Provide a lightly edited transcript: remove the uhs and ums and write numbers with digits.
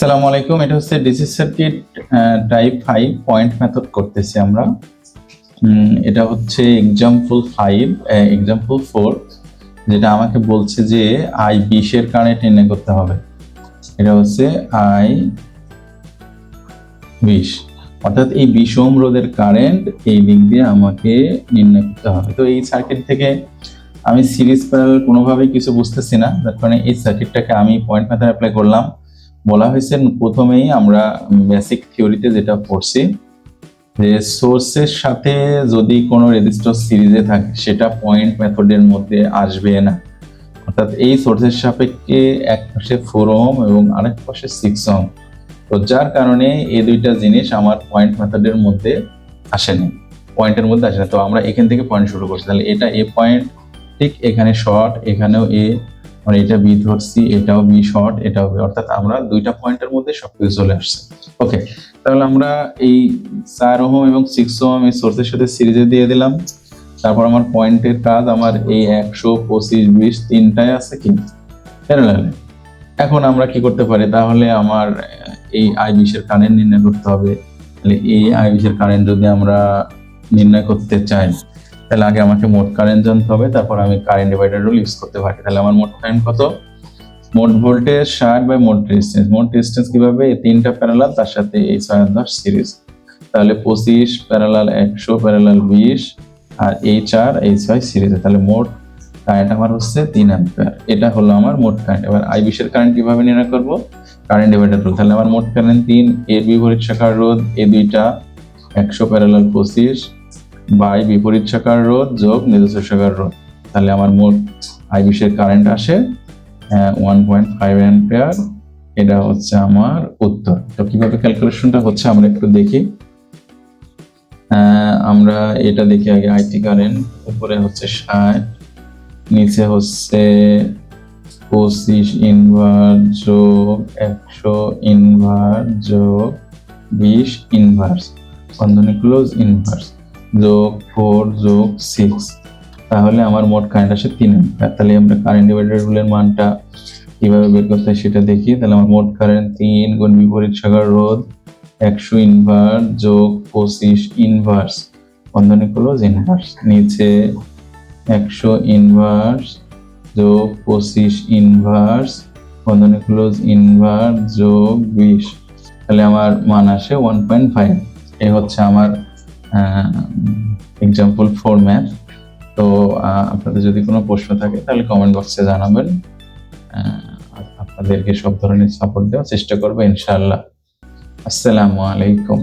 আসসালামু আলাইকুম। এটা হচ্ছে DC circuit type 5 point method করতেছি আমরা। এটা হচ্ছে এক্সাম্পল 4, যেটা আমাকে বলছে যে I20 এর কারেন্ট নির্ণয় করতে হবে। এটা হচ্ছে I20, অর্থাৎ এই 20 ওহম রোধের কারেন্ট এই দিক দিয়ে আমাকে নির্ণয় করতে হবে। তো এই সার্কিট থেকে আমি সিরিজ প্যারালাল কোনোভাবেই কিছু বুঝতেছি না, যার কারণে এই সার্কিটটাকে আমি পয়েন্ট মেথড অ্যাপ্লাই করলাম। বলা হয়েছে প্রথমেই আমরা বেসিক থিওরিতে যেটা পড়ছি যে সোর্সের সাথে যদি কোনো রেজিস্টর সিরিজে থাকে সেটা পয়েন্ট মেথডের মধ্যে আসবে না, অর্থাৎ এই সোর্সের সাপেক্ষে এক পাশে 4 ওহম এবং আরেক পাশে 6 ওহম। তো যার কারণে এই দুইটা জিনিস আমার পয়েন্ট মেথডের মধ্যে আসেনি, পয়েন্টের মধ্যে আসে না। তো আমরা এখান থেকে পয়েন্ট শুরু করছি, তাহলে এটা এ পয়েন্ট, ঠিক এখানে শর্ট, এখানেও এ, মানে এটা বি ধরছি, এটাও বি শর্ট, এটাও বি, অর্থাৎ আমরা দুইটা পয়েন্টের মধ্যে সবকিছু চলে আসছে। ওকে, তাহলে আমরা এই 4 ওহম এবং 6 ওহম এই সোর্সের সাথে সিরিজে দিয়ে দিলাম। তারপর আমার পয়েন্টের কাজ, আমার এই 100, 25, 20 তিনটাই আছে কি প্যারালালে। এখন আমরা কি করতে পারি, তাহলে আমার এই I20 এর কারেন্ট নির্ণয় করতে হবে। তাহলে এই I20 এর কারেন্ট যদি আমরা নির্ণয় করতে চাই, তাহলে আগে আমাকে মোট কারেন্ট জানতে হবে, তারপর আমি কারেন্ট ডিভাইডার রুল ইউজ করতে পারি। তাহলে আমার মোট কারেন্ট কত, মোট ভোল্টেজ 60 বাই মোট রেজিস্ট্যান্স। মোট রেজিস্ট্যান্স কিভাবে, এই তিনটা প্যারালাল, তার সাথে এই 6 আর 10 সিরিজ, তাহলে 25 প্যারালাল 100 প্যারালাল 20 আর এই 4 এই 6 সিরিজে, তাহলে মোট কারেন্ট আমার হচ্ছে 3 অ্যাম্পিয়ার। এটা হলো আমার মোট কারেন্ট। এবার I20 এর কারেন্ট কিভাবে নির্ণয় করব, কারেন্ট ডিভাইডার রুল। তাহলে আমার মোট কারেন্ট 3, এর বিপরীত শাখার রোধ এই দুইটা 100 প্যারালাল 25 বাই বিপরীত শাখার রোধ যোগ নিজস্ব শাখার রোধ, তাহলে আমার মোট I20 এর কারেন্ট আসে 1.5 অ্যাম্পিয়ার। এটা হচ্ছে আমার উত্তর। তো কিভাবে ক্যালকুলেশনটা হচ্ছে আমরা একটু দেখি। আমরা এটা দেখি আগে। আইটি কারেন্ট উপরে হচ্ছে 60, নিচে হচ্ছে 25 ইনভার্স যোগ 100 ইনভার্স যোগ 20 ইনভার্স, বন্ধনী ক্লোজ, ইনভার্স যোগ 4 যোগ 6, তাহলে আমার মোট কারেন্ট আসে 3 অ্যাম্পিয়ার। তাহলে আমরা কারেন্ট ডিভাইডার রুলের মানটা কিভাবে বের করতে হয় সেটা দেখি। তাহলে আমার মোট কারেন্ট 3 গুণ বিপরীত শাখার রোধ 100 ইনভার্স যোগ 25 ইনভার্স, বন্ধনী ক্লোজ, ইনভার্স, নিচে 100 ইনভার্স যোগ 25 ইনভার্স, বন্ধনী ক্লোজ, ইনভার্স যোগ 20, তাহলে আমার মান আসে 1.5। এই হচ্ছে আমার এক্সাম্পল 4 ম্যাথ। তো আপনাদের যদি কোনো প্রশ্ন থাকে তাহলে কমেন্ট বক্সে জানাবেন। আপনাদেরকে সব ধরনের সাপোর্ট দেওয়ার চেষ্টা করবো ইনশাআল্লাহ। আসসালামু আলাইকুম।